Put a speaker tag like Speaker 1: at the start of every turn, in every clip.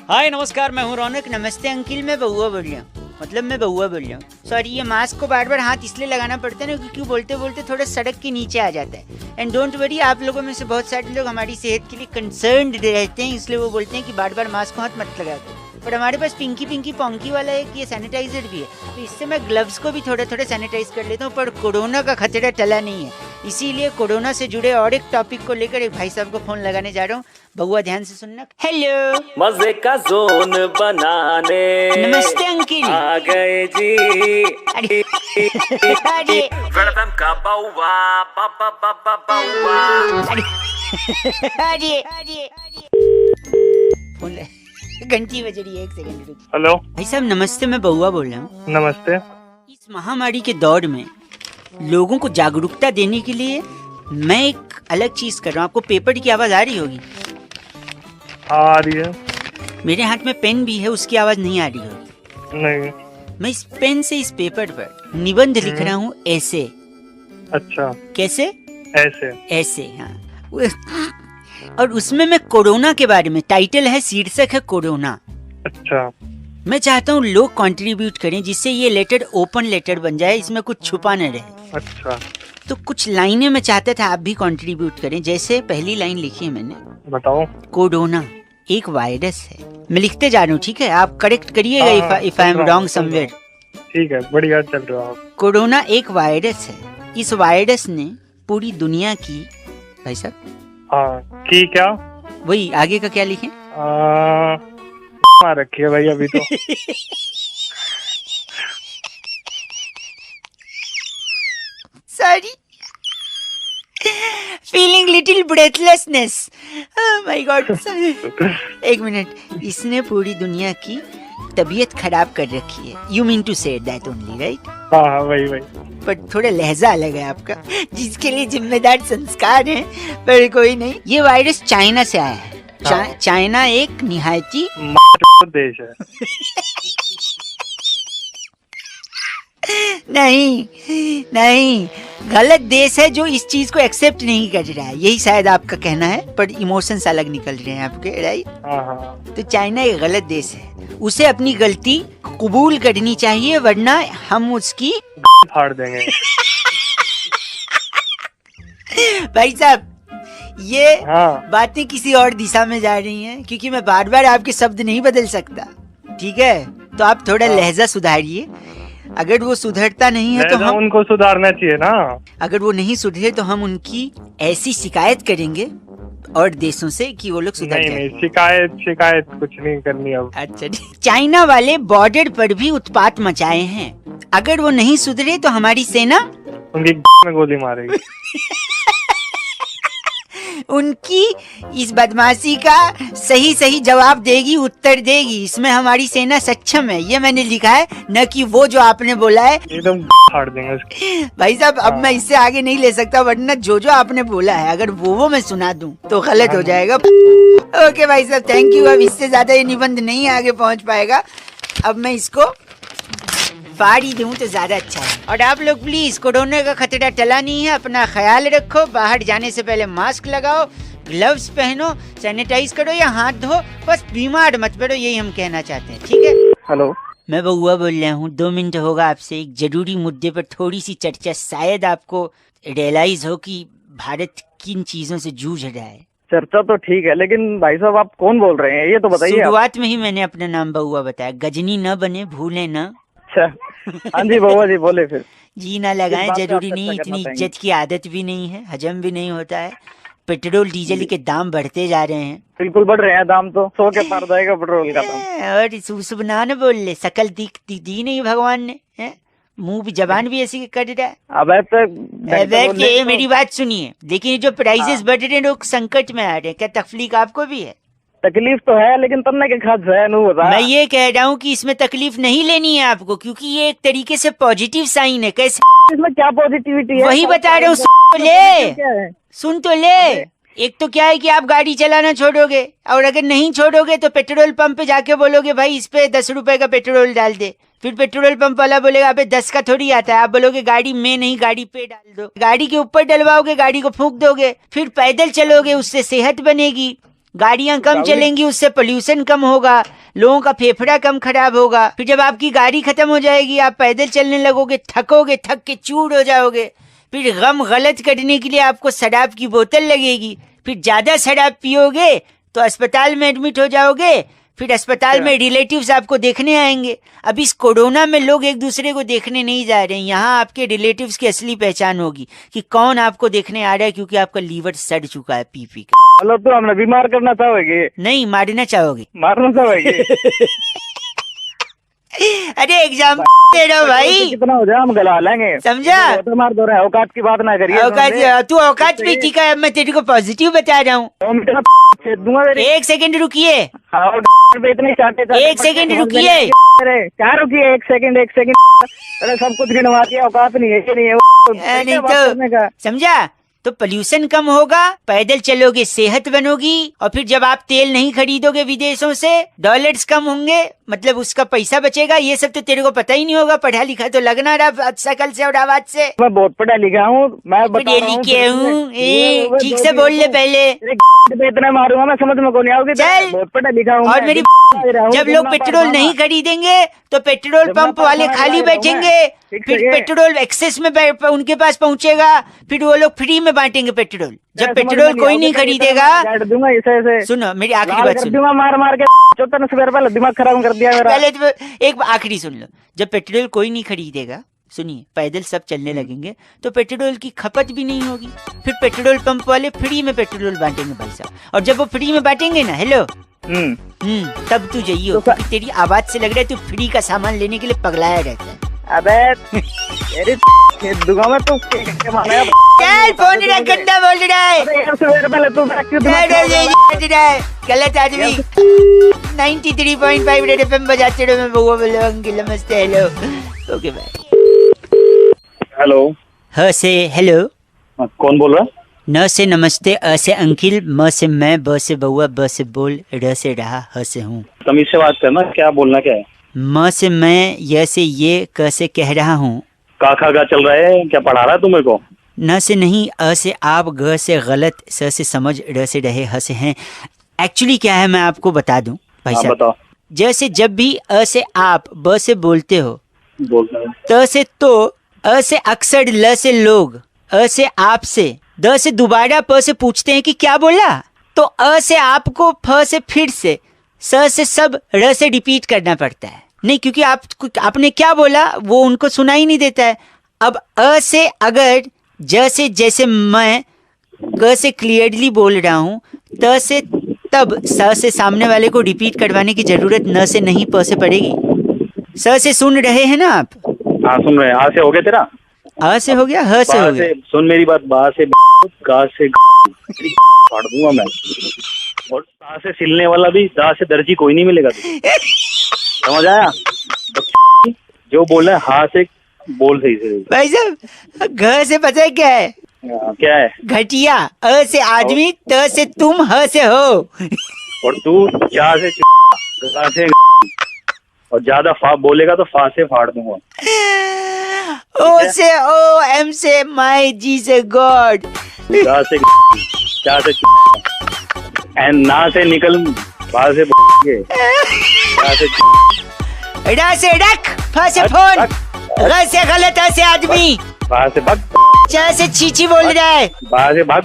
Speaker 1: हाय नमस्कार, मैं हूँ रौनक। नमस्ते अंकिल, मैं बउआ बोल रहा हूँ। मतलब मैं बउआ बोल रहा हूँ। सॉरी, ये मास्क को बार बार हाथ इसलिए लगाना पड़ता है ना, क्योंकि बोलते बोलते थोड़ा सड़क के नीचे आ जाता है। एंड डोंट वरी, आप लोगों में से बहुत सारे लोग हमारी सेहत के लिए कंसर्न्ड रहते हैं, इसलिए वो बोलते हैं कि बार बार मास्क को हाथ मत लगा दो। पर हमारे पास पिंकी पिंकी पोंकी वाला एक ये सैनिटाइजर भी है, तो इससे मैं ग्लव्स को भी थोड़ा थोड़ा सैनिटाइज कर लेता हूँ। पर कोरोना का खतरा टला नहीं है, इसीलिए कोरोना से जुड़े और एक टॉपिक को लेकर एक भाई साहब को फोन लगाने जा रहा हूँ। बउआ ध्यान से सुनना। हेलो,
Speaker 2: मजे का जोन बनाने
Speaker 1: नमस्ते अंकिल।
Speaker 2: आ गए जी।
Speaker 1: अरे अरे
Speaker 2: वेलकम का बउआ बाबा बाबा बउआ।
Speaker 1: अरे अरे फोन घंटी बज रही है, एक सेकंड रुक।
Speaker 3: हेलो
Speaker 1: भाई साहब नमस्ते, मैं बउआ बोल रहा हूँ।
Speaker 3: नमस्ते।
Speaker 1: इस महामारी के दौर में लोगों को जागरूकता देने के लिए मैं एक अलग चीज कर रहा हूँ। आपको पेपर की आवाज आ रही होगी।
Speaker 3: आ रही है?
Speaker 1: मेरे हाथ में पेन भी है, उसकी आवाज नहीं आ रही होगी।
Speaker 3: नहीं।
Speaker 1: मैं इस पेन से इस पेपर पर निबंध लिख रहा हूँ, ऐसे।
Speaker 3: अच्छा,
Speaker 1: कैसे?
Speaker 3: ऐसे?
Speaker 1: ऐसे, हाँ। और उसमें मैं कोरोना के बारे में, टाइटल है, शीर्षक है कोरोना।
Speaker 3: अच्छा।
Speaker 1: मैं चाहता हूँ लोग कंट्रीब्यूट करें, जिससे ये लेटर ओपन लेटर बन जाए, इसमें कुछ छुपा न रहे।
Speaker 3: अच्छा,
Speaker 1: तो कुछ लाइनें मैं चाहता था आप भी कंट्रीब्यूट करें। जैसे पहली लाइन लिखी है मैंने,
Speaker 3: बताओ।
Speaker 1: कोरोना एक वायरस है। मैं लिखते जा रहा हूँ, ठीक है? आप करेक्ट करिएगा if I am wrong somewhere.
Speaker 3: ठीक है, बढ़िया चल रहा है आप।
Speaker 1: कोरोना एक वायरस है। इस वायरस ने पूरी दुनिया की, भाई साहब।
Speaker 3: हाँ, की क्या?
Speaker 1: वही आगे का क्या लिखें?
Speaker 3: रखी है भाई अभी तो।
Speaker 1: Sorry, feeling little breathlessness. My god. एक मिनट, इसने पूरी दुनिया की तबीयत खराब कर रखी है। You mean to say that only, right?
Speaker 3: हाँ, वही वही।
Speaker 1: पर थोड़ा लहजा अलग है आपका, जिसके लिए जिम्मेदार संस्कार हैं। पर कोई नहीं, ये वायरस चाइना से आया है। चाइना एक निहायती
Speaker 3: देश है।
Speaker 1: नहीं नहीं, गलत देश है जो इस चीज को एक्सेप्ट नहीं कर रहा है, यही शायद आपका कहना है। पर इमोशंस अलग निकल रहे हैं आपके, राइट?
Speaker 3: हाँ।
Speaker 1: तो चाइना एक गलत देश है, उसे अपनी गलती कबूल करनी चाहिए, वरना हम उसकी
Speaker 3: फाड़ देंगे।
Speaker 1: भाई साहब, ये
Speaker 3: हाँ।
Speaker 1: बातें किसी और दिशा में जा रही हैं, क्योंकि मैं बार बार आपके शब्द नहीं बदल सकता, ठीक है? तो आप थोड़ा लहजा सुधारिए। अगर वो सुधरता नहीं है तो हम
Speaker 3: उनको सुधारना चाहिए ना।
Speaker 1: अगर वो नहीं सुधरे तो हम उनकी ऐसी शिकायत करेंगे और देशों से कि वो लोग सुधर जाए।
Speaker 3: नहीं, शिकायत कुछ नहीं करनी अब।
Speaker 1: अच्छा, चाइना वाले बॉर्डर पर भी उत्पात मचाए हैं। अगर वो नहीं सुधरे तो हमारी सेना
Speaker 3: उनकी में गोली मारेगी।
Speaker 1: उनकी इस बदमाशी का सही जवाब देगी, उत्तर देगी। इसमें हमारी सेना सक्षम है, ये मैंने लिखा है, न कि वो जो आपने बोला है।
Speaker 3: एकदम फाड़ देंगे उसकी।
Speaker 1: भाई साहब, अब मैं इससे आगे नहीं ले सकता, वरना जो आपने बोला है अगर वो मैं सुना दूं तो गलत हो जाएगा। ओके भाई साहब, थैंक यू। अब इससे ज्यादा ये निबंध नहीं आगे पहुंच पाएगा। अब मैं इसको फाड़ी दूं तो ज्यादा अच्छा है। और आप लोग प्लीज, कोरोना का खतरा टला नहीं है, अपना ख्याल रखो। बाहर जाने से पहले मास्क लगाओ, ग्लव्स पहनो, सैनिटाइज करो या हाथ धो, बस बीमार मत पड़ो, यही हम कहना चाहते हैं, ठीक है?
Speaker 3: हेलो,
Speaker 1: मैं बउआ बोल रहा हूँ। 2 मिनट होगा आपसे एक जरूरी मुद्दे पर थोड़ी सी चर्चा। शायद आपको रियलाइज हो कि भारत किन चीजों से जूझ रहा है।
Speaker 4: चर्चा तो ठीक है, लेकिन भाई साहब आप कौन बोल रहे हैं ये तो बताइए।
Speaker 1: शुरुआत में ही मैंने अपना नाम बउआ बताया। गजनी न बने, भूले न।
Speaker 4: अच्छा, हाँ जी बउआ जी बोले फिर।
Speaker 1: जी ना लगाएं,
Speaker 4: बात पे
Speaker 1: जरूरी
Speaker 4: आप
Speaker 1: नहीं,
Speaker 4: चर्चा
Speaker 1: इतनी
Speaker 4: करना चाहेंगे।
Speaker 1: इज्जत की आदत भी नहीं है, हजम भी नहीं होता है। पेट्रोल डीजल के दाम बढ़ते जा रहे हैं।
Speaker 4: बिल्कुल बढ़ रहे हैं दाम तो, 100 के पार जाएगा पेट्रोल का दाम।
Speaker 1: और सुबना न बोल ले, शकल दी नहीं भगवान ने, है? मुंह भी, जबान भी ऐसी कर रहा है।
Speaker 4: अब ऐसे
Speaker 1: बैठ के मेरी बात सुनिए। लेकिन जो प्राइसेस बढ़ रहे हैं, लोग संकट में आ रहे हैं, क्या तकलीफ आपको भी है?
Speaker 4: तकलीफ तो है, लेकिन तन्ने के खास है नहीं होता।
Speaker 1: मैं ये कह रहा हूँ कि इसमें तकलीफ नहीं लेनी है आपको, क्योंकि ये एक तरीके से पॉजिटिव साइन है। कैसे?
Speaker 4: इसमें क्या पॉजिटिविटी है?
Speaker 1: वही बता रहा हूँ, सुन तो ले। एक तो क्या है कि आप गाड़ी चलाना छोड़ोगे, और अगर नहीं छोड़ोगे तो पेट्रोल पंप पे जाके बोलोगे भाई इस पे 10 रुपए का पेट्रोल डाल दे। फिर पेट्रोल पंप वाला बोलेगा अबे 10 का थोड़ी आता है। आप बोलोगे गाड़ी में नहीं, गाड़ी पे डाल दो। गाड़ी के ऊपर डलवाओगे, गाड़ी को फूंक दोगे, फिर पैदल चलोगे, उससे सेहत बनेगी, गाड़ियां कम चलेंगी, उससे पोल्यूशन कम होगा, लोगों का फेफड़ा कम खराब होगा। फिर जब आपकी गाड़ी खत्म हो जाएगी, आप पैदल चलने लगोगे, थकोगे, थक के चूर हो जाओगे। फिर गम गलत करने के लिए आपको शराब की बोतल लगेगी। फिर ज्यादा शराब पियोगे तो अस्पताल में एडमिट हो जाओगे। फिर अस्पताल में रिलेटिव्स आपको देखने आएंगे। अब इस कोरोना में लोग एक दूसरे को देखने नहीं जा रहे हैं। यहाँ आपके रिलेटिव्स की असली पहचान होगी कि कौन आपको देखने आ रहा है, क्योंकि आपका लीवर सड़ चुका है पी के।
Speaker 4: मतलब तो हमने बीमार करना चाहोगे?
Speaker 1: नहीं, मारना चाहोगे।
Speaker 4: मारना चाहोगे?
Speaker 1: अरे एग्जाम दे रहा हूँ भाई,
Speaker 4: कितना हो जाए हम गला लेंगे,
Speaker 1: समझा?
Speaker 4: तो मार दो रहे, औकात की बात ना करिए।
Speaker 1: औकात, तू औकात पे ठीक है, मैं तेरे को पॉजिटिव बता रहा हूँ। एक सेकंड रुकिए, एक सेकंड रुकिए,
Speaker 4: क्या रुकिए? एक सेकंड अरे सब कुछ गिनवा दिया, औकात नहीं है कि नहीं है?
Speaker 1: नहीं तो समझा? तो पोल्यूशन कम होगा, पैदल चलोगे, सेहत बनोगी। और फिर जब आप तेल नहीं खरीदोगे विदेशों से, डॉलर्स कम होंगे, मतलब उसका पैसा बचेगा। ये सब तो तेरे को पता ही नहीं होगा, पढ़ा लिखा तो लगना रहा शकल से और आवाज से।
Speaker 4: मैं बहुत पढ़ा लिखा हूँ, मैं
Speaker 1: पढ़े लिखे हूँ, ठीक से बोल ले पहले।
Speaker 4: इतना मारूंगा मैं, समझ में को नहीं आओगे।
Speaker 1: चल,
Speaker 4: बहुत पढ़ा लिखा हूँ।
Speaker 1: और मेरी जब लोग पेट्रोल नहीं खरीदेंगे तो पेट्रोल पंप वाले खाली बैठेंगे, फिर पेट्रोल एक्सेस में उनके पास पहुंचेगा, फिर वो लोग फ्री में बांटेंगे पेट्रोल। जब पेट्रोल कोई नहीं खरीदेगा, सुनो मेरी आखिरी बात सुनो,
Speaker 4: मार के 14 रुपए दिमाग खराब कर दिया मेरा।
Speaker 1: पहले तो एक आखिरी सुन लो। जब पेट्रोल कोई नहीं खरीदेगा, सुनिए, पैदल सब चलने लगेंगे तो पेट्रोल की खपत भी नहीं होगी। फिर पेट्रोल पंप वाले फ्री में पेट्रोल बांटेंगे भाई साहब। और जब वो फ्री में बांटेंगे ना, हेलो, तब तू जाइयो, क्योंकि तेरी आवाज से लग रहा है तू फ्री का सामान लेने के लिए पगलाया रहता है।
Speaker 4: अबे तेरी दुकान में तू
Speaker 1: चल, फोन गंदा बोल रहा है, गलत आदमी। 93.5 रेड एफएम बजाते रहो, मैं बउआ बोल रहा हूँ। अंकिल नमस्ते, हेलो, ओके बाय।
Speaker 5: हेलो।
Speaker 1: ह से हेलो,
Speaker 5: कौन बोल रहा है?
Speaker 1: न से नमस्ते, अ से अंकिल, म से मैं, ब से बउआ, ब से बोल, र से रहा, ह से हूँ।
Speaker 5: तमीज से बात करना, क्या बोलना क्या है?
Speaker 1: म से मैं, य से ये, क से कह रहा हूँ।
Speaker 5: का खा का चल रहा है, क्या पढ़ा रहा है तू मेरे को?
Speaker 1: न से नहीं, अ से आप, ग से गलत, स से समझ, र से रहे, ह से हैं। एक्चुअली क्या है मैं आपको बता दूं भाई साहब।
Speaker 5: बताओ।
Speaker 1: जैसे जब भी अ से आप, ब से बोलते हो,
Speaker 5: बोलता है।
Speaker 1: त से तो, अ से अक्सर, ल से लोग, अ से आप से, द से दोबारा, प से पूछते हैं कि क्या बोला, तो अ से आपको, फ से फिर से, स से सब, र से रिपीट करना पड़ता है। नहीं, क्योंकि आपने क्या बोला वो उनको सुना ही नहीं देता है। अब अ से अगर, ज से जैसे मैं, क से क्लियरली बोल रहा हूँ, त से तब, स से सामने वाले को रिपीट करवाने की जरूरत न से नहीं, प से पड़ेगी। स से सुन रहे हैं ना आप?
Speaker 5: हाँ सुन रहे हैं। आ से हो गया तेरा?
Speaker 1: आ से हो गया, ह से हो गया।
Speaker 5: सुन मेरी बात, बा से गा से फाड़ दूंगा मैं। और ता से सिलने वाला भी, दा से दर्जी कोई नहीं मिलेगा तुझे। समझ आया? जो बोल रहा है हा से बोल सही से।
Speaker 1: भाई साहब, घ से पता है क्या है?
Speaker 5: क्या है?
Speaker 1: घटिया। अ से आदमी, त से तुम, ह से हो।
Speaker 5: और तू जा से गा से, और ज्यादा फा बोलेगा तो फा से फाड़ दूंगा।
Speaker 1: ओ से ओ, एम से माय, जी से गॉड,
Speaker 5: गा से क्या से एंड ना से निकल, बा से
Speaker 1: रा से रख, फ से फोन, ग से गलत, अ से आदमी,
Speaker 5: बा से भाग,
Speaker 1: च से चीची बोल रहा है,
Speaker 5: बा से भाग।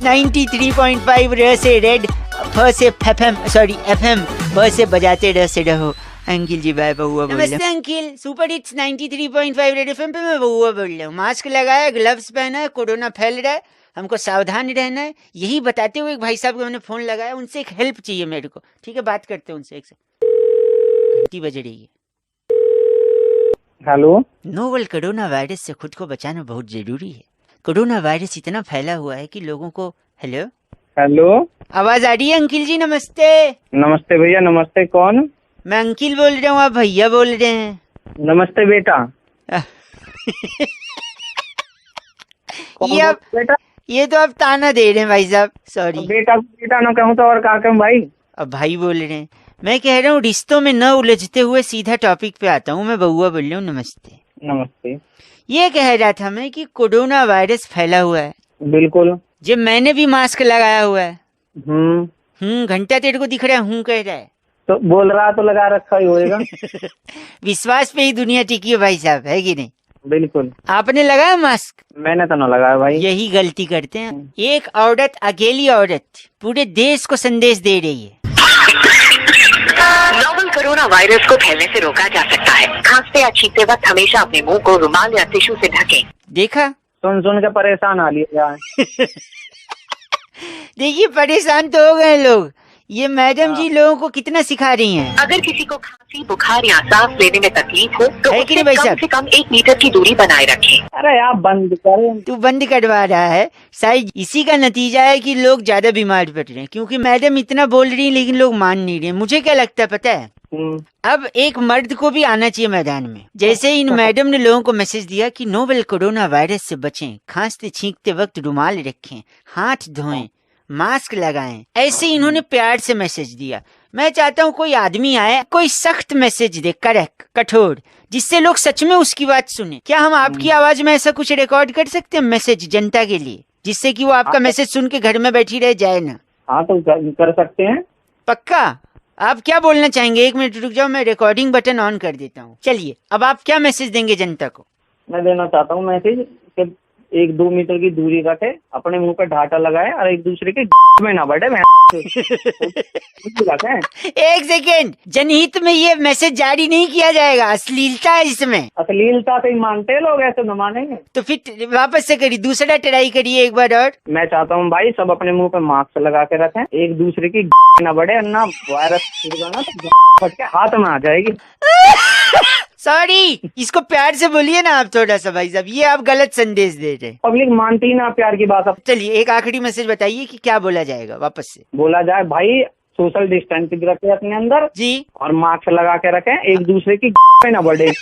Speaker 1: 93.5 र से रेड, फ से एफएम, सॉरी एफएम, ब से बजाते र से रहो। अंकिल जी बाय, बउआ बोल रहा हूँ। नमस्ते uncle, super hits 93.5 red FM पे मैं बउआ बोल रहा हूँ। मास्क लगाया, ग्लव्स पहना है, कोरोना फैल रहा है, हमको सावधान रहना है, यही बताते हुए एक भाई साहब को मैंने फोन लगाया। उनसे एक हेल्प चाहिए मेरे को, ठीक है? बात करते हैं उनसे। एक से घंटी बज रही है।
Speaker 4: हेलो।
Speaker 1: नोवेल कोरोना वायरस से खुद को बचाना बहुत जरूरी है। कोरोना वायरस इतना फैला हुआ है कि लोगों को, हेलो
Speaker 4: हेलो,
Speaker 1: आवाज आ रही है? अंकिल जी नमस्ते।
Speaker 4: नमस्ते भैया, नमस्ते। कौन?
Speaker 1: मैं अंकिल बोल रहा हूँ, आप भैया बोल रहे हैं।
Speaker 4: नमस्ते बेटा।
Speaker 1: ये तो आप ताना दे रहे हैं भाई साहब, सॉरी।
Speaker 4: बेटा बेटा ना कहूँ तो और क्या कहूँ भाई?
Speaker 1: अब भाई बोल रहे हैं। मैं कह रहा हूँ रिश्तों में न उलझते हुए सीधा टॉपिक पे आता हूँ। मैं बउआ बोल रहा हूँ। नमस्ते।
Speaker 4: नमस्ते।
Speaker 1: ये कह रहा था मैं कि कोरोना वायरस फैला हुआ है,
Speaker 4: बिल्कुल।
Speaker 1: जब मैंने भी मास्क लगाया हुआ है। घंटा तेरे को दिख रहा है, कह रहा है
Speaker 4: तो बोल रहा तो लगा रखा ही होएगा।
Speaker 1: विश्वास पे ही दुनिया टिकी है भाई साहब, है कि नहीं?
Speaker 4: बिल्कुल।
Speaker 1: आपने लगाया मास्क?
Speaker 4: मैंने तो ना लगाया भाई।
Speaker 1: यही गलती करते हैं। एक औरत, अकेली औरत, पूरे देश को संदेश दे रही है।
Speaker 6: नोवल कोरोना वायरस को फैलने से रोका जा सकता है। खांसते या छींकते वक्त हमेशा अपने मुंह को रुमाल या टिश्यू से ढकें।
Speaker 1: देखा?
Speaker 4: सुन के परेशान आ लिया।
Speaker 1: देखिए, परेशान तो हो गए लोग। ये मैडम जी लोगों को कितना सिखा रही हैं।
Speaker 6: अगर किसी को खांसी, बुखार या सांस लेने में तकलीफ हो तो
Speaker 1: है कि
Speaker 6: उससे
Speaker 1: नहीं भाई
Speaker 6: कम
Speaker 1: साहब?
Speaker 6: से कम 1 मीटर की दूरी बनाए रखें।
Speaker 4: अरे आप बंद करें।
Speaker 1: तू बंद करवा रहा है, शायद इसी का नतीजा है कि लोग ज्यादा बीमार पड़ रहे हैं, क्योंकि मैडम इतना बोल रही है लेकिन लोग मान नहीं रहे। मुझे क्या लगता है पता है, अब एक मर्द को भी आना चाहिए मैदान में। जैसे इन मैडम ने लोगों को मैसेज दिया कि नोवेल कोरोना वायरस से बचें, खांसते छींकते वक्त रुमाल रखें, हाथ धोएं, मास्क लगाएं, ऐसे इन्होंने प्यार से मैसेज दिया। मैं चाहता हूँ कोई आदमी आए, कोई सख्त मैसेज दे, कड़क, कठोर, जिससे लोग सच में उसकी बात सुने। क्या हम आपकी आवाज में ऐसा कुछ रिकॉर्ड कर सकते हैं मैसेज जनता के लिए, जिससे कि वो आपका मैसेज सुन के घर में बैठी रह जाए ना?
Speaker 4: हाँ तो कर सकते हैं।
Speaker 1: पक्का? आप क्या बोलना चाहेंगे? 1 मिनट रुक जाओ, मैं रिकॉर्डिंग बटन ऑन कर देता हूँ। चलिए, अब आप क्या मैसेज देंगे जनता को?
Speaker 4: मैं देना चाहता हूँ मैसेज कि 1-2 मीटर की दूरी रखे, अपने मुंह पे ढाटा लगाए और एक दूसरे के में ना बैठे।
Speaker 1: एक सेकेंड, जनहित में ये मैसेज जारी नहीं किया जाएगा, अश्लीलता है इसमें।
Speaker 4: अश्लीलता से ही मानते लोग, ऐसे न मानेंगे।
Speaker 1: तो फिर वापस से करिए, दूसरा ट्राई करिए एक बार और।
Speaker 4: मैं चाहता हूँ भाई सब अपने मुंह पे मास्क लगा के रखें, एक दूसरे की ना बढ़े, ना वायरस फट के हाथ में आ जाएगी।
Speaker 1: सॉरी, इसको प्यार से बोलिए ना आप थोड़ा सा भाई साहब, ये आप गलत संदेश दे रहे हैं।
Speaker 4: पब्लिक मानती ना प्यार की बात। अब
Speaker 1: चलिए एक आखिरी मैसेज बताइए कि क्या बोला जाएगा वापस से।
Speaker 4: बोला जाए भाई सोशल डिस्टेंसिंग रखे अपने अंदर
Speaker 1: जी, और
Speaker 4: मास्क लगा के रखें, एक दूसरे की में ना बढ़े।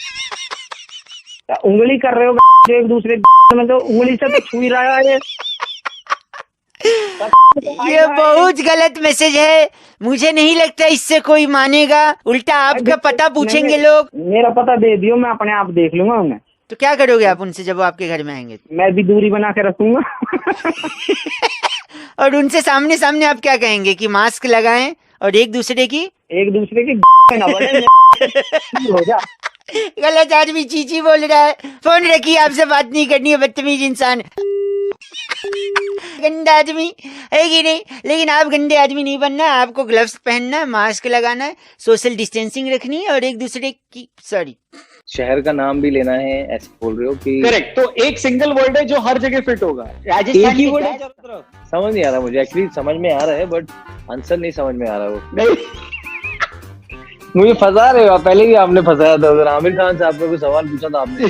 Speaker 4: उंगली कर रहे हो एक दूसरे में, तो उंगली से तो छू ही रहा है
Speaker 1: ये बहुत गलत मैसेज है। मुझे नहीं लगता इससे कोई मानेगा, उल्टा आपका पता पूछेंगे लोग।
Speaker 4: मेरा पता दे दियो, मैं अपने आप देख लूंगा उन्हें।
Speaker 1: तो क्या करोगे आप उनसे जब वो आपके घर में आएंगे?
Speaker 4: मैं भी दूरी बना के रखूंगा।
Speaker 1: और उनसे सामने सामने आप क्या कहेंगे कि मास्क लगाएं और एक दूसरे की
Speaker 4: ना बढ़े। हो जा।
Speaker 1: गलत आदमी चीची बोल रहा है। फोन रखिए, आपसे बात नहीं करनी है, बदतमीज इंसान, गंदा आदमी है कि नहीं? लेकिन आप गंदे आदमी नहीं बनना, आपको ग्लव्स पहनना है, मास्क लगाना है, सोशल डिस्टेंसिंग रखनी है और एक दूसरे की
Speaker 7: शहर का नाम भी लेना है, ऐसे बोल रहे हो कि
Speaker 8: करेक्ट। तो एक सिंगल वर्ड है जो हर जगह फिट होगा।
Speaker 1: राजस्थान
Speaker 8: ही
Speaker 1: में
Speaker 8: वर्ड
Speaker 1: क्या
Speaker 8: है
Speaker 1: है?
Speaker 7: समझ नहीं आ रहा मुझे। एक्चुअली समझ में आ रहा है बट आंसर नहीं समझ में आ रहा वो।
Speaker 8: नहीं,
Speaker 7: मुझे फंसा रहे हो। पहले भी आपने फंसाया था उधर, आमिर खान साहब का कोई सवाल पूछा था आपने।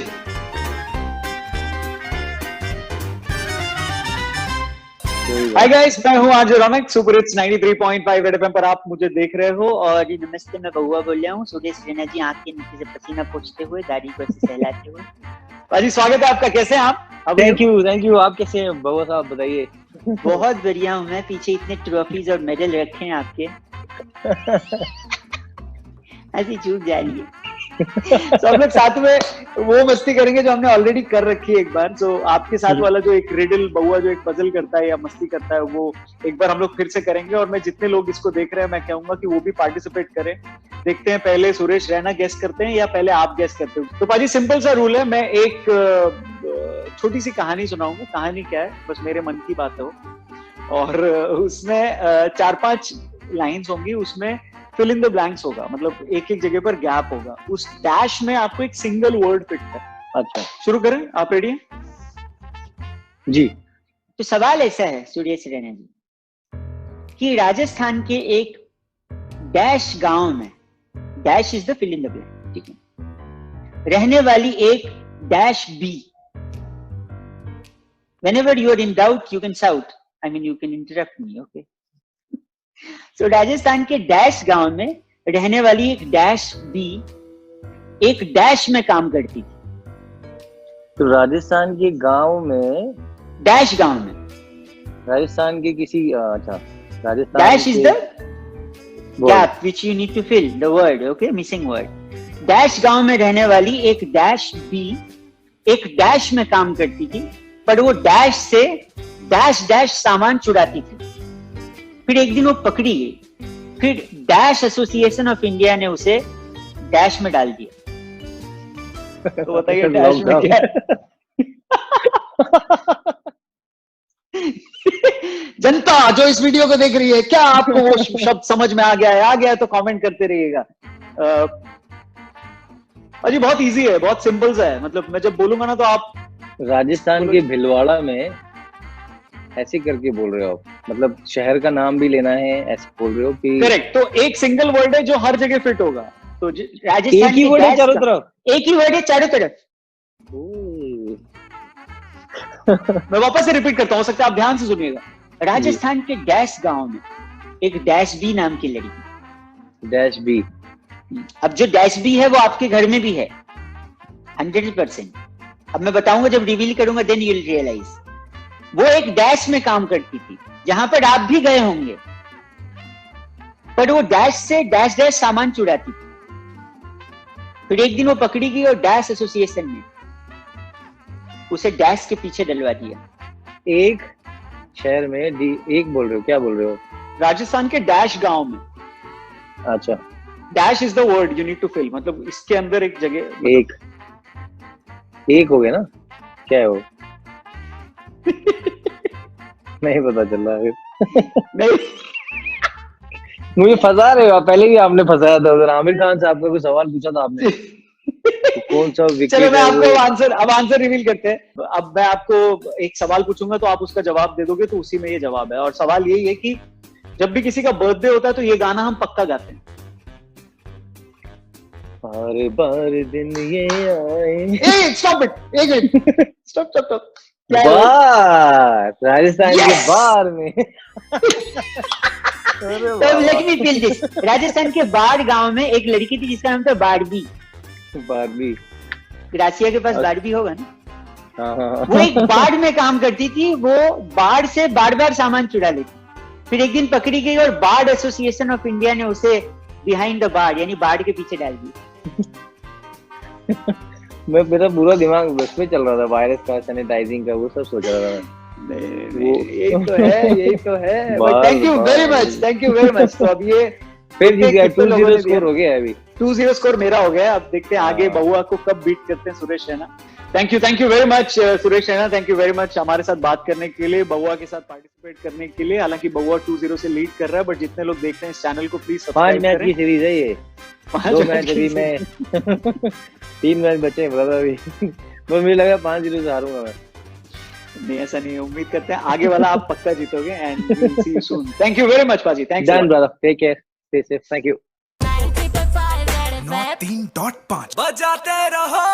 Speaker 8: हाय गाइस, मैं हूं आज रौनक, सुपर हिट्स 93.5 रेड एफएम पर आप मुझे देख रहे हो। और
Speaker 1: जी नमस्ते, मैं बहुआ बोल रहा हूँ। सुरेश रैना जी आँख के नीचे से पसीना पोंछते हुए, दाढ़ी को ऐसे सहलाते हुए।
Speaker 8: पाजी स्वागत है आपका, कैसे हैं आप?
Speaker 7: Thank you. आप कैसे हैं बहुआ साहब, बताइए।
Speaker 1: बहुत बढ़िया हूँ मैं। पीछे इतने ट्रॉफीज और मेडल रखे हैं आपके, ऐसी चूक जा रही है।
Speaker 8: तो हम लोग साथ में वो मस्ती करेंगे जो हमने ऑलरेडी कर रखी है एक बार। तो आपके साथ वाला जो एक रिडल बहुआ जो एक पजल करता है या मस्ती करता है, वो एक बार हम लोग फिर से करेंगे। और मैं जितने लोग इसको देख रहे हैं, मैं कहूंगा कि वो भी पार्टिसिपेट करें। देखते हैं पहले सुरेश रैना गेस करते हैं या पहले आप गेस करते हो। तो पाजी सिंपल सा रूल है, मैं एक छोटी सी कहानी सुनाऊंगा। कहानी क्या है, बस मेरे मन की बात है वो, और उसमें 4-5 लाइन्स होंगी, उसमें फिल इन द ब्लैंक्स होगा, मतलब एक एक जगह पर गैप होगा। उस डैश में आपको एक सिंगल वर्ड फिट है।
Speaker 7: अच्छा,
Speaker 8: शुरू करें? आप रेडी हैं?
Speaker 7: जी।
Speaker 1: तो सवाल ऐसा है सुरेश रैना जी कि राजस्थान के एक डैश गांव में, dash is the fill in the blank, ठीक है, रहने वाली एक dash B. Whenever you are in doubt, you can shout. I mean, you can interrupt me, okay? So, Rajasthan के डैश गांव में रहने वाली एक डैश बी एक डैश में काम करती थी।
Speaker 7: तो राजस्थान के गांव में,
Speaker 1: डैश गांव में,
Speaker 7: राजस्थान के किसी अच्छा, Rajasthan
Speaker 1: dash is the gap which you need to fill the word, okay? Missing word. Dash गांव में रहने वाली एक डैश बी
Speaker 9: एक डैश में काम करती थी, पर वो डैश से डैश डैश सामान चुराती थी। फिर एक दिन वो पकड़ी गई, फिर डैश एसोसिएशन ऑफ इंडिया ने उसे डैश में डाल दिया। तो बताइए डैश में क्या है? जनता जो इस वीडियो को देख रही है, क्या आपको वो शब्द समझ में आ गया है? आ गया है तो कमेंट करते रहिएगा। अजी बहुत इजी है, बहुत सिंपल सा है, मतलब मैं जब बोलूंगा ना तो आप
Speaker 7: राजस्थान के भिलवाड़ा में ऐसे करके बोल रहे हो आप, मतलब शहर का नाम भी लेना है, ऐसे बोल रहे हो कि
Speaker 8: करेक्ट। तो एक सिंगल वर्ड है जो हर जगह फिट होगा। तो
Speaker 9: राजस्थान
Speaker 7: एक ही वर्ड है चारों तरफ,
Speaker 9: एक ही वर्ड है चारों तरफ।
Speaker 8: मैं वापस से रिपीट करता हूं, हो सकता है आप ध्यान से सुनिएगा।
Speaker 9: राजस्थान के डैश गांव में एक डैश बी नाम की लड़की।
Speaker 7: Dash B.
Speaker 9: अब जो डैश बी है वो आपके घर में भी है 100%। अब मैं बताऊंगा, जब रिवील करूंगा देन यू विल रियलाइज। वो एक डैश में काम करती थी जहां पर आप भी गए होंगे, पर वो डैश से डैश डैश सामान चुराती थी। फिर एक दिन वो पकड़ी गई और डैश एसोसिएशन ने उसे डैश के पीछे डलवा दिया।
Speaker 7: एक शहर में एक बोल रहे हो, क्या बोल रहे हो?
Speaker 8: राजस्थान के डैश गांव में।
Speaker 7: अच्छा,
Speaker 8: dash is the word you need to fill, मतलब इसके अंदर एक जगह
Speaker 7: एक हो गया ना, क्या है वो? नहीं पता चल रहा है।
Speaker 8: नहीं
Speaker 7: मुझे फंसा रहे हो, पहले भी आपने फंसाया था उधर। आमिर खान साहब का कोई सवाल पूछा था आपने, तो कौन सा विकेट?
Speaker 8: चलो मैं आपको आंसर रिवील करते हैं। अब मैं आपको एक सवाल पूछूंगा तो आप उसका जवाब दे दोगे, तो उसी में ये जवाब है। और सवाल यही है कि जब भी किसी का बर्थडे होता है तो ये गाना हम पक्का गाते हैं।
Speaker 7: बार बार दिन ये आए।
Speaker 8: स्टॉप इट, एक मिनट, स्टॉप।
Speaker 7: बार राजस्थान के बार में।
Speaker 9: Let me feel this. Rajasthan के बाढ़ गांव में एक लड़की थी जिसका नाम था बारबी।
Speaker 7: बारबी,
Speaker 9: ग्रासिया के पास बारबी होगा ना।
Speaker 7: हाँ।
Speaker 9: वो एक बाढ़ में काम करती थी, वो बाढ़ से बार बार सामान चुरा लेती। फिर एक दिन पकड़ी गई और बाढ़ एसोसिएशन ऑफ इंडिया ने उसे बिहाइंड द बाढ़ यानी बाढ़ के पीछे डाल दिया।
Speaker 7: मेरा पूरा दिमाग बस में चल रहा था, वायरस का, सैनिटाइजिंग का, वो सब सोच रहा था मैं।
Speaker 8: यही तो है। Thank you very much. तो अब ये
Speaker 7: फिर जीत गया, 2-0 स्कोर हो गया अभी।
Speaker 8: 2-0 स्कोर मेरा हो गया। अब देखते हैं आगे बहुआ को कब बीट करते हैं Suresh Raina. Thank you very much Suresh Raina, thank you very much हमारे साथ बात करने के लिए, बहुआ के साथ पार्टिसिपेट करने के लिए। हालांकि बहुआ 2-0 से लीड कर रहा है, बट जितने लोग देखते हैं इस चैनल को प्लीज सब्सक्राइब करें।
Speaker 7: 5 मैच की सीरीज है ये, 2 मैच अभी मैं 3 मैच बचे हैं ब्रदर अभी। तो मुझे लगा 5-0 से हारूंगा मैं।
Speaker 8: नहीं, ऐसा नहीं है। उम्मीद करते हैं आगे वाला आप पक्का जीतोगे। And we will see you soon. Thank you very much पाजी, thanks
Speaker 7: done brother, take care, stay safe, thank you.
Speaker 2: 9 3.5 बजाते रहो।